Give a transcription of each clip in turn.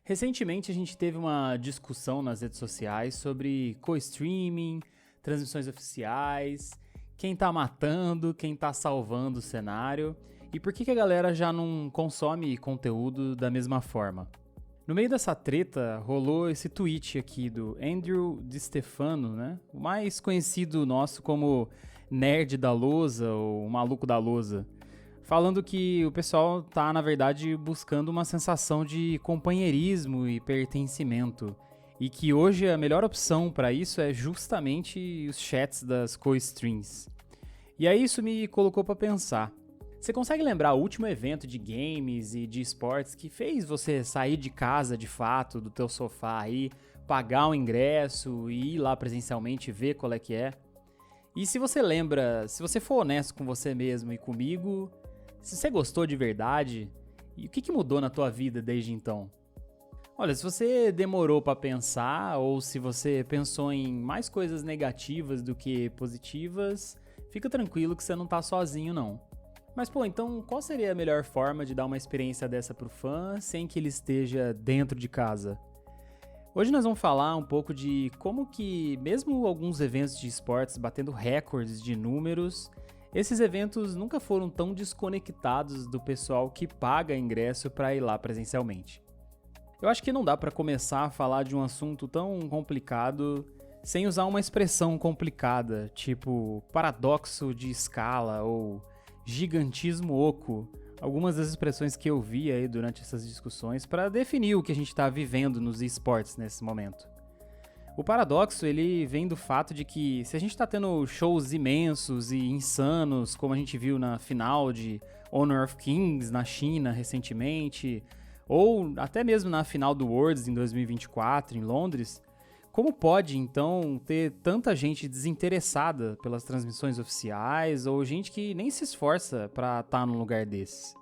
Recentemente a gente teve uma discussão nas redes sociais sobre co-streaming, transmissões oficiais, quem tá matando, quem tá salvando o cenário e por que a galera já não consome conteúdo da mesma forma. No meio dessa treta rolou esse tweet aqui do Andrew DiStefano, né? O mais conhecido nosso como Nerd da Lousa ou o Maluco da Lousa. Falando que o pessoal tá, na verdade, buscando uma sensação de companheirismo e pertencimento. E que hoje a melhor opção para isso é justamente os chats das co-streams. E aí isso me colocou para pensar. Você consegue lembrar o último evento de games e de esportes que fez você sair de casa de fato, do teu sofá aí, pagar um ingresso e ir lá presencialmente ver qual é que é? E se você lembra, se você for honesto com você mesmo e comigo, se você gostou de verdade, e o que mudou na tua vida desde então? Olha, se você demorou pra pensar, ou se você pensou em mais coisas negativas do que positivas, fica tranquilo que você não tá sozinho não. Mas pô, então qual seria a melhor forma de dar uma experiência dessa pro fã sem que ele esteja dentro de casa? Hoje nós vamos falar um pouco de como que, mesmo alguns eventos de esportes batendo recordes de números, esses eventos nunca foram tão desconectados do pessoal que paga ingresso para ir lá presencialmente. Eu acho que não dá para começar a falar de um assunto tão complicado sem usar uma expressão complicada, tipo paradoxo de escala ou gigantismo oco, algumas das expressões que eu vi aí durante essas discussões para definir o que a gente está vivendo nos esportes nesse momento. O paradoxo, ele vem do fato de que se a gente tá tendo shows imensos e insanos, como a gente viu na final de Honor of Kings na China recentemente, ou até mesmo na final do Worlds em 2024 em Londres, como pode então ter tanta gente desinteressada pelas transmissões oficiais ou gente que nem se esforça para estar num lugar desses?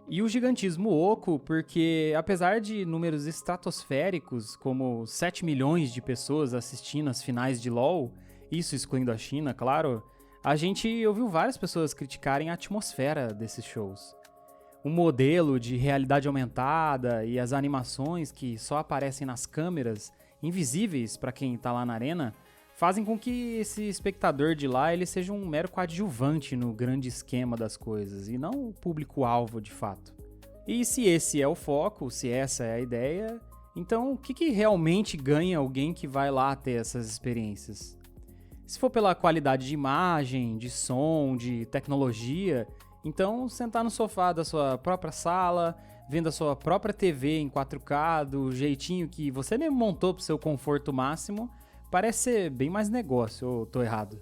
E o gigantismo oco, porque apesar de números estratosféricos, como 7 milhões de pessoas assistindo as finais de LoL, isso excluindo a China, claro, a gente ouviu várias pessoas criticarem a atmosfera desses shows. O modelo de realidade aumentada e as animações que só aparecem nas câmeras, invisíveis para quem tá lá na arena, fazem com que esse espectador de lá ele seja um mero coadjuvante no grande esquema das coisas, e não o público-alvo de fato. E se esse é o foco, se essa é a ideia, então o que realmente ganha alguém que vai lá ter essas experiências? Se for pela qualidade de imagem, de som, de tecnologia, então sentar no sofá da sua própria sala, vendo a sua própria TV em 4K, do jeitinho que você mesmo montou pro seu conforto máximo, parece ser bem mais negócio, ou tô errado?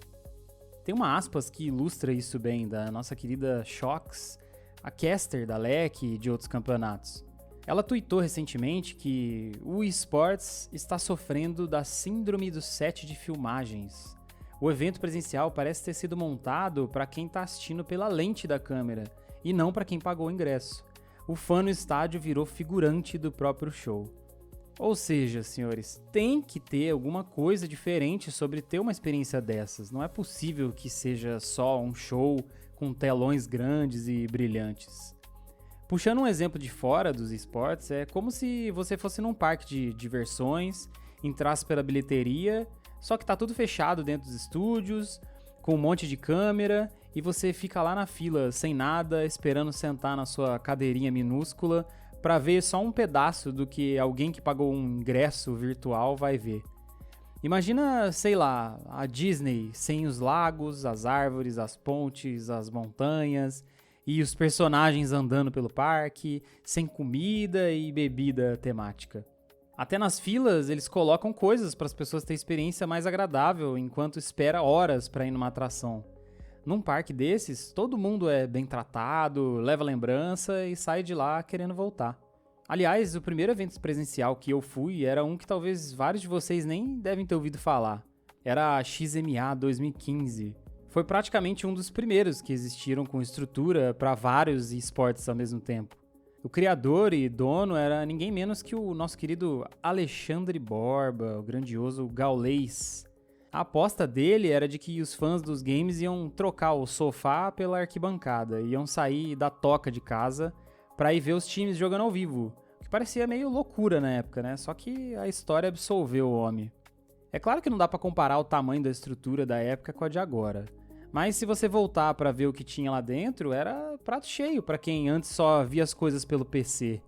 Tem uma aspas que ilustra isso bem, da nossa querida Shox, a caster da LEC e de outros campeonatos. Ela tweetou recentemente que o eSports está sofrendo da síndrome do set de filmagens. O evento presencial parece ter sido montado para quem está assistindo pela lente da câmera, e não para quem pagou o ingresso. O fã no estádio virou figurante do próprio show. Ou seja, senhores, tem que ter alguma coisa diferente sobre ter uma experiência dessas. Não é possível que seja só um show com telões grandes e brilhantes. Puxando um exemplo de fora dos esportes, é como se você fosse num parque de diversões, entrasse pela bilheteria, só que tá tudo fechado dentro dos estúdios, com um monte de câmera, e você fica lá na fila sem nada, esperando sentar na sua cadeirinha minúscula, para ver só um pedaço do que alguém que pagou um ingresso virtual vai ver. Imagina, sei lá, a Disney sem os lagos, as árvores, as pontes, as montanhas e os personagens andando pelo parque, sem comida e bebida temática. Até nas filas eles colocam coisas para as pessoas terem experiência mais agradável enquanto espera horas para ir numa atração. Num parque desses, todo mundo é bem tratado, leva lembrança e sai de lá querendo voltar. Aliás, o primeiro evento presencial que eu fui era um que talvez vários de vocês nem devem ter ouvido falar. Era a XMA 2015. Foi praticamente um dos primeiros que existiram com estrutura para vários esportes ao mesmo tempo. O criador e dono era ninguém menos que o nosso querido Alexandre Borba, o grandioso Gaules. A aposta dele era de que os fãs dos games iam trocar o sofá pela arquibancada, iam sair da toca de casa para ir ver os times jogando ao vivo, que parecia meio loucura na época, né? Só que a história absolveu o homem. É claro que não dá pra comparar o tamanho da estrutura da época com a de agora. Mas se você voltar pra ver o que tinha lá dentro, era prato cheio pra quem antes só via as coisas pelo PC.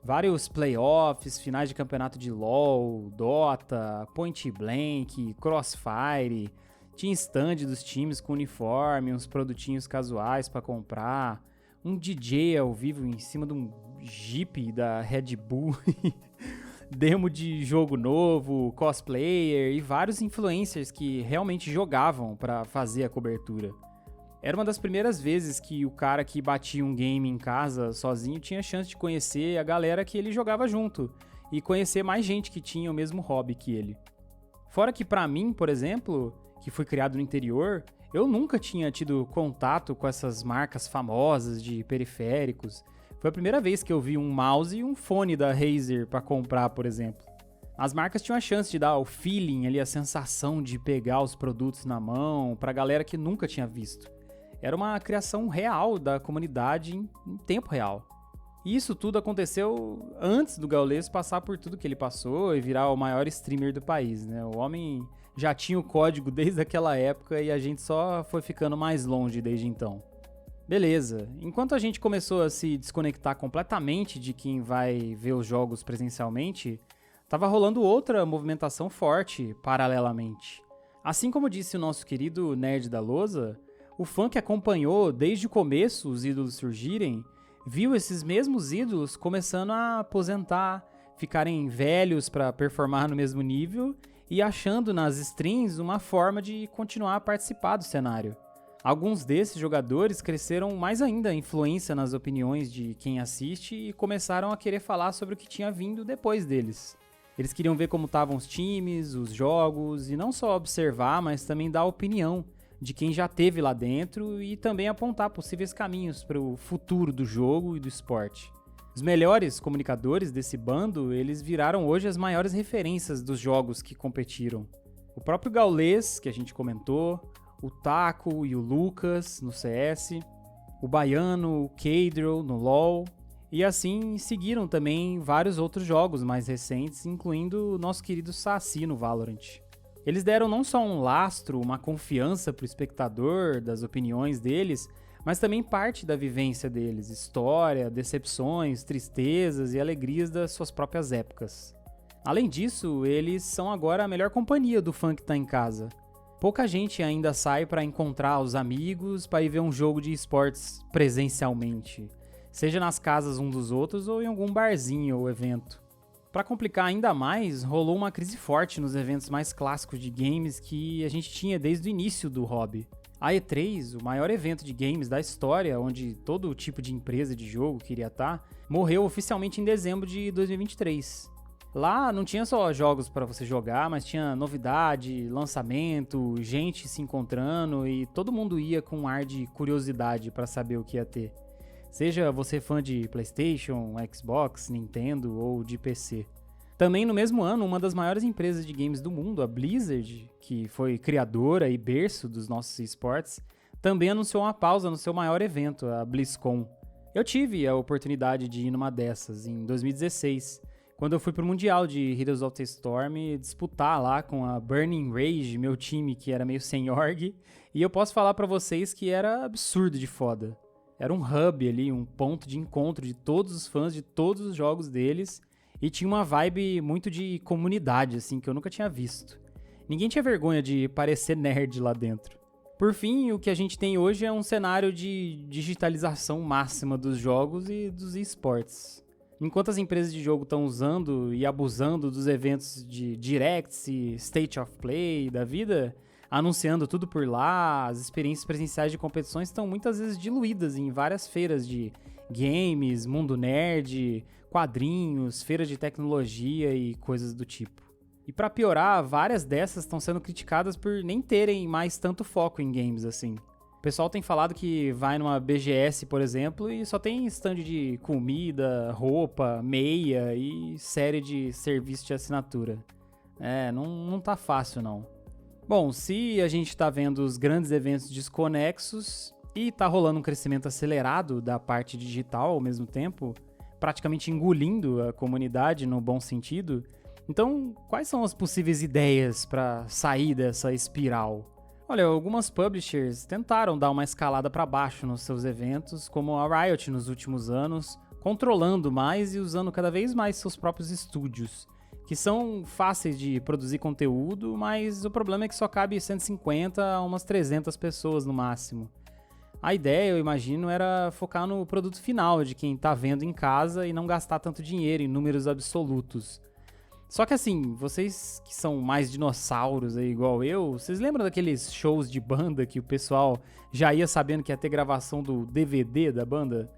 Vários playoffs, finais de campeonato de LoL, Dota, Point Blank, Crossfire. Tinha stand dos times com uniforme, uns produtinhos casuais pra comprar. Um DJ ao vivo em cima de um Jeep da Red Bull. Demo de jogo novo, cosplayer e vários influencers que realmente jogavam pra fazer a cobertura. Era uma das primeiras vezes que o cara que batia um game em casa sozinho tinha chance de conhecer a galera que ele jogava junto e conhecer mais gente que tinha o mesmo hobby que ele. Fora que pra mim, por exemplo, que fui criado no interior, eu nunca tinha tido contato com essas marcas famosas de periféricos. Foi a primeira vez que eu vi um mouse e um fone da Razer pra comprar, por exemplo. As marcas tinham a chance de dar o feeling ali, a sensação de pegar os produtos na mão pra galera que nunca tinha visto. Era uma criação real da comunidade em tempo real. E isso tudo aconteceu antes do Gaules passar por tudo que ele passou e virar o maior streamer do país, né? O homem já tinha o código desde aquela época e a gente só foi ficando mais longe desde então. Beleza, enquanto a gente começou a se desconectar completamente de quem vai ver os jogos presencialmente, tava rolando outra movimentação forte paralelamente. Assim como disse o nosso querido Nerd da Lousa, o fã que acompanhou desde o começo os ídolos surgirem, viu esses mesmos ídolos começando a aposentar, ficarem velhos para performar no mesmo nível e achando nas streams uma forma de continuar a participar do cenário. Alguns desses jogadores cresceram mais ainda a influência nas opiniões de quem assiste e começaram a querer falar sobre o que tinha vindo depois deles. Eles queriam ver como estavam os times, os jogos e não só observar, mas também dar opinião de quem já esteve lá dentro e também apontar possíveis caminhos para o futuro do jogo e do esporte. Os melhores comunicadores desse bando, eles viraram hoje as maiores referências dos jogos que competiram. O próprio Gaules, que a gente comentou, o Taco e o Lucas no CS, o Baiano, o Cadrel no LoL, e assim seguiram também vários outros jogos mais recentes, incluindo o nosso querido Saci no Valorant. Eles deram não só um lastro, uma confiança pro espectador das opiniões deles, mas também parte da vivência deles, história, decepções, tristezas e alegrias das suas próprias épocas. Além disso, eles são agora a melhor companhia do fã que tá em casa. Pouca gente ainda sai para encontrar os amigos para ir ver um jogo de esportes presencialmente, seja nas casas um dos outros ou em algum barzinho ou evento. Para complicar ainda mais, rolou uma crise forte nos eventos mais clássicos de games que a gente tinha desde o início do hobby. A E3, o maior evento de games da história, onde todo tipo de empresa de jogo queria estar, morreu oficialmente em dezembro de 2023. Lá não tinha só jogos para você jogar, mas tinha novidade, lançamento, gente se encontrando e todo mundo ia com um ar de curiosidade para saber o que ia ter. Seja você fã de PlayStation, Xbox, Nintendo ou de PC. Também no mesmo ano, uma das maiores empresas de games do mundo, a Blizzard, que foi criadora e berço dos nossos esportes, também anunciou uma pausa no seu maior evento, a BlizzCon. Eu tive a oportunidade de ir numa dessas em 2016, quando eu fui pro Mundial de Heroes of the Storm disputar lá com a Burning Rage, meu time que era meio sem org, e eu posso falar pra vocês que era absurdo de foda. Era um hub ali, um ponto de encontro de todos os fãs de todos os jogos deles e tinha uma vibe muito de comunidade, assim, que eu nunca tinha visto. Ninguém tinha vergonha de parecer nerd lá dentro. Por fim, o que a gente tem hoje é um cenário de digitalização máxima dos jogos e dos esportes. Enquanto as empresas de jogo estão usando e abusando dos eventos de Directs e State of Play da vida, anunciando tudo por lá, as experiências presenciais de competições estão muitas vezes diluídas em várias feiras de games, mundo nerd, quadrinhos, feiras de tecnologia e coisas do tipo. E pra piorar, várias dessas estão sendo criticadas por nem terem mais tanto foco em games assim. O pessoal tem falado que vai numa BGS, por exemplo, e só tem stand de comida, roupa, meia e série de serviço de assinatura. Não tá fácil não. Bom, se a gente tá vendo os grandes eventos desconexos e tá rolando um crescimento acelerado da parte digital ao mesmo tempo, praticamente engolindo a comunidade no bom sentido. Então, quais são as possíveis ideias para sair dessa espiral? Olha, algumas publishers tentaram dar uma escalada para baixo nos seus eventos, como a Riot nos últimos anos, controlando mais e usando cada vez mais seus próprios estúdios, que são fáceis de produzir conteúdo, mas o problema é que só cabe 150 a umas 300 pessoas no máximo. A ideia, eu imagino, era focar no produto final de quem tá vendo em casa e não gastar tanto dinheiro em números absolutos. Só que assim, vocês que são mais dinossauros aí igual eu, vocês lembram daqueles shows de banda que o pessoal já ia sabendo que ia ter gravação do DVD da banda?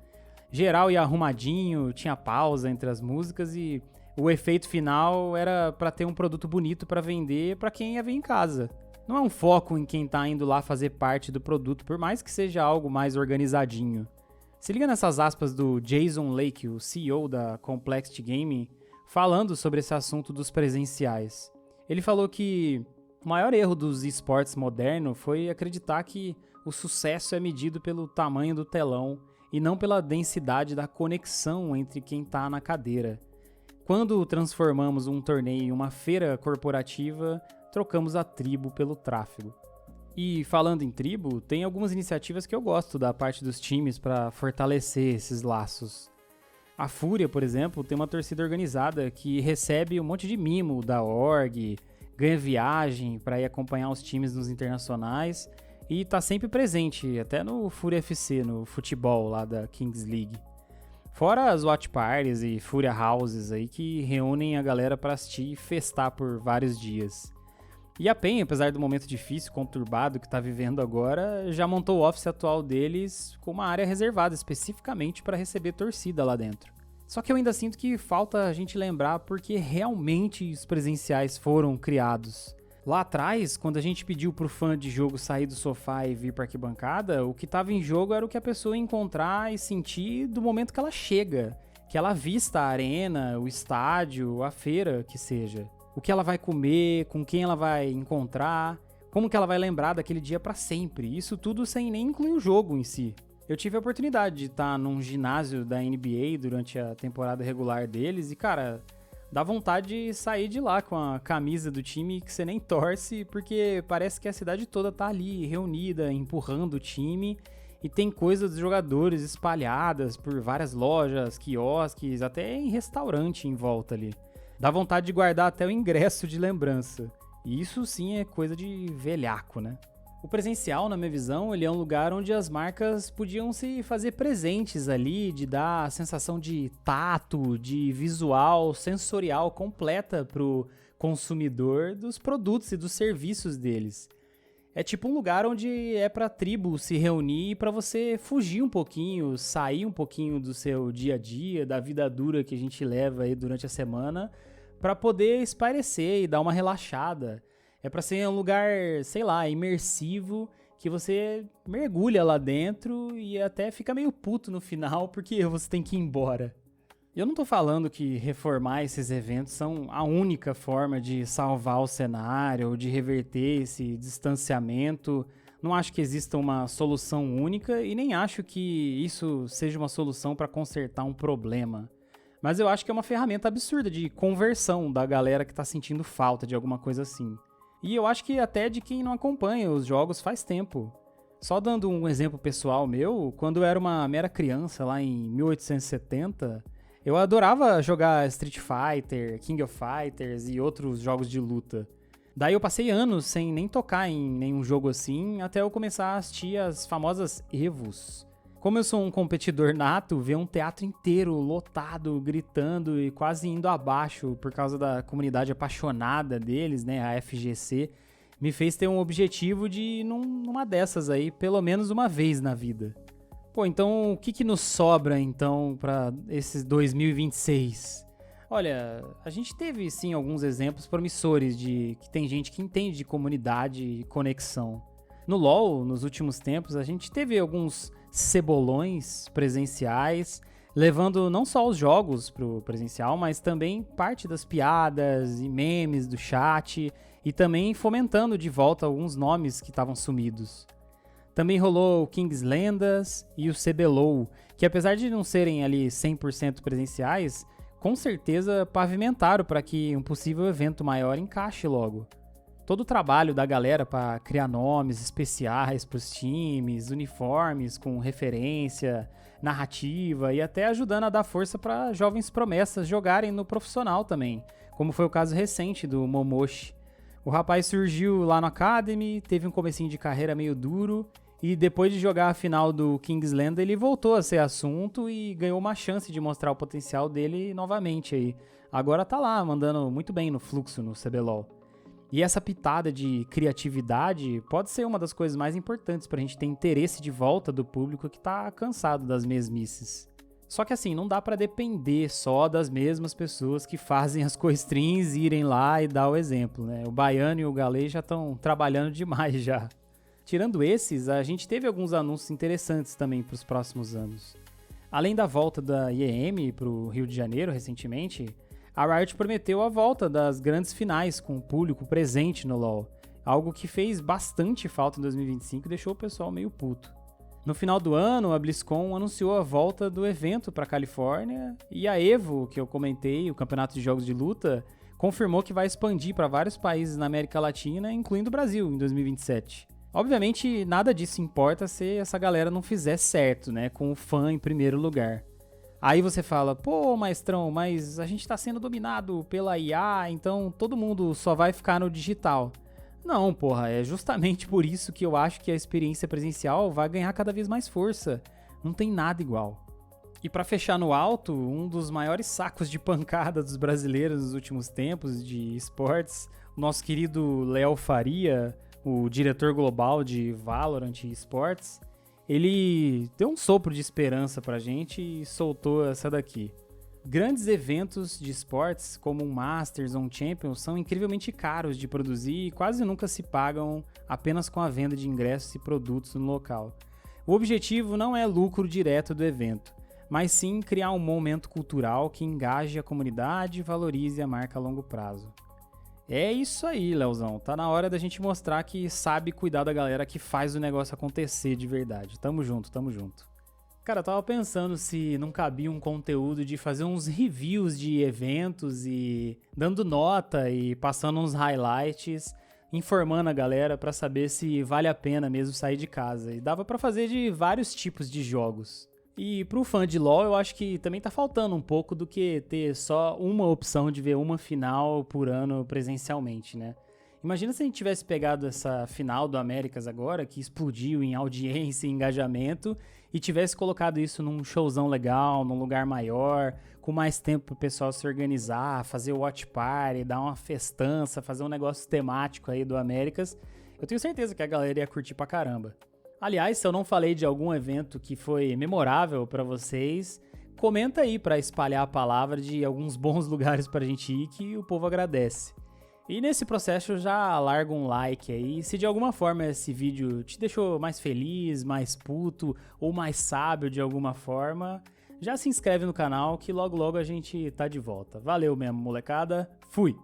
Geral ia arrumadinho, tinha pausa entre as músicas e o efeito final era pra ter um produto bonito pra vender pra quem ia ver em casa. Não é um foco em quem tá indo lá fazer parte do produto, por mais que seja algo mais organizadinho. Se liga nessas aspas do Jason Lake, o CEO da Complexity Gaming, falando sobre esse assunto dos presenciais. Ele falou que o maior erro dos esportes modernos foi acreditar que o sucesso é medido pelo tamanho do telão e não pela densidade da conexão entre quem está na cadeira. Quando transformamos um torneio em uma feira corporativa, trocamos a tribo pelo tráfego. E falando em tribo, tem algumas iniciativas que eu gosto da parte dos times para fortalecer esses laços. A Fúria, por exemplo, tem uma torcida organizada que recebe um monte de mimo da org, ganha viagem para ir acompanhar os times nos internacionais e tá sempre presente, até no Fúria FC, no futebol lá da Kings League. Fora as watch parties e Fúria Houses aí que reúnem a galera para assistir e festar por vários dias. E a PEN, apesar do momento difícil, conturbado que tá vivendo agora, já montou o office atual deles com uma área reservada especificamente para receber torcida lá dentro. Só que eu ainda sinto que falta a gente lembrar porque realmente os presenciais foram criados. Lá atrás, quando a gente pediu pro fã de jogo sair do sofá e vir pra arquibancada, o que tava em jogo era o que a pessoa ia encontrar e sentir do momento que ela chega, que ela vista a arena, o estádio, a feira, que seja. O que ela vai comer, com quem ela vai encontrar, como que ela vai lembrar daquele dia pra sempre. Isso tudo sem nem incluir o jogo em si. Eu tive a oportunidade de estar num ginásio da NBA durante a temporada regular deles e, cara, dá vontade de sair de lá com a camisa do time que você nem torce, porque parece que a cidade toda tá ali reunida, empurrando o time e tem coisas dos jogadores espalhadas por várias lojas, quiosques, até em restaurante em volta ali. Dá vontade de guardar até o ingresso de lembrança. E isso sim é coisa de velhaco, né? O presencial, na minha visão, ele é um lugar onde as marcas podiam se fazer presentes ali, de dar a sensação de tato, de visual, sensorial completa pro consumidor dos produtos e dos serviços deles. É tipo um lugar onde é pra tribo se reunir para você fugir um pouquinho, sair um pouquinho do seu dia a dia, da vida dura que a gente leva aí durante a semana, para poder espairecer e dar uma relaxada. É pra ser um lugar, sei lá, imersivo, que você mergulha lá dentro e até fica meio puto no final porque você tem que ir embora. Eu não tô falando que reformar esses eventos são a única forma de salvar o cenário ou de reverter esse distanciamento. Não acho que exista uma solução única e nem acho que isso seja uma solução para consertar um problema. Mas eu acho que é uma ferramenta absurda de conversão da galera que tá sentindo falta de alguma coisa assim. E eu acho que até de quem não acompanha os jogos faz tempo. Só dando um exemplo pessoal meu, quando eu era uma mera criança lá em 1870, eu adorava jogar Street Fighter, King of Fighters e outros jogos de luta. Daí eu passei anos sem nem tocar em nenhum jogo assim, até eu começar a assistir as famosas EVOs. Como eu sou um competidor nato, ver um teatro inteiro lotado, gritando e quase indo abaixo por causa da comunidade apaixonada deles, né, a FGC, me fez ter um objetivo de ir numa dessas aí, pelo menos uma vez na vida. Pô, então o que nos sobra então para esses 2026? Olha, a gente teve sim alguns exemplos promissores de que tem gente que entende de comunidade e conexão. No LoL, nos últimos tempos, a gente teve alguns cebolões presenciais, levando não só os jogos pro presencial, mas também parte das piadas e memes do chat e também fomentando de volta alguns nomes que estavam sumidos. Também rolou o Kings Lendas e o CBLOL, que apesar de não serem ali 100% presenciais, com certeza pavimentaram para que um possível evento maior encaixe logo. Todo o trabalho da galera para criar nomes especiais para os times, uniformes com referência, narrativa e até ajudando a dar força para jovens promessas jogarem no profissional também, como foi o caso recente do Momoshi. O rapaz surgiu lá no Academy, teve um comecinho de carreira meio duro e depois de jogar a final do Kingsland ele voltou a ser assunto e ganhou uma chance de mostrar o potencial dele novamente aí. Agora tá lá, mandando muito bem no fluxo no CBLOL. E essa pitada de criatividade pode ser uma das coisas mais importantes pra gente ter interesse de volta do público que tá cansado das mesmices. Só que assim, não dá pra depender só das mesmas pessoas que fazem as co-streams irem lá e dar o exemplo, né? O Baiano e o Galê já estão trabalhando demais já. Tirando esses, a gente teve alguns anúncios interessantes também pros próximos anos. Além da volta da IEM pro Rio de Janeiro recentemente, a Riot prometeu a volta das grandes finais com o público presente no LoL, algo que fez bastante falta em 2025 e deixou o pessoal meio puto. No final do ano, a BlizzCon anunciou a volta do evento para a Califórnia e a EVO, que eu comentei, o Campeonato de Jogos de Luta, confirmou que vai expandir para vários países na América Latina, incluindo o Brasil, em 2027. Obviamente, nada disso importa se essa galera não fizer certo, né, com o fã em primeiro lugar. Aí você fala, pô, maestrão, mas a gente tá sendo dominado pela IA, então todo mundo só vai ficar no digital. Não, porra, é justamente por isso que eu acho que a experiência presencial vai ganhar cada vez mais força. Não tem nada igual. E pra fechar no alto, um dos maiores sacos de pancada dos brasileiros nos últimos tempos de esportes, o nosso querido Léo Faria, o diretor global de Valorant Esports, ele deu um sopro de esperança pra gente e soltou essa daqui. Grandes eventos de esportes, como um Masters ou um Champions, são incrivelmente caros de produzir e quase nunca se pagam apenas com a venda de ingressos e produtos no local. O objetivo não é lucro direto do evento, mas sim criar um momento cultural que engaje a comunidade e valorize a marca a longo prazo. É isso aí, Leozão. Tá na hora da gente mostrar que sabe cuidar da galera que faz o negócio acontecer de verdade. Tamo junto, tamo junto. Cara, eu tava pensando se não cabia um conteúdo de fazer uns reviews de eventos e dando nota e passando uns highlights, informando a galera pra saber se vale a pena mesmo sair de casa. E dava pra fazer de vários tipos de jogos. E pro fã de LoL, eu acho que também tá faltando um pouco do que ter só uma opção de ver uma final por ano presencialmente, né? Imagina se a gente tivesse pegado essa final do Américas agora, que explodiu em audiência e engajamento, e tivesse colocado isso num showzão legal, num lugar maior, com mais tempo pro pessoal se organizar, fazer o watch party, dar uma festança, fazer um negócio temático aí do Américas. Eu tenho certeza que a galera ia curtir pra caramba. Aliás, se eu não falei de algum evento que foi memorável pra vocês, comenta aí pra espalhar a palavra de alguns bons lugares pra gente ir que o povo agradece. E nesse processo já larga um like aí, se de alguma forma esse vídeo te deixou mais feliz, mais puto ou mais sábio de alguma forma, já se inscreve no canal que logo logo a gente tá de volta. Valeu mesmo, molecada. Fui!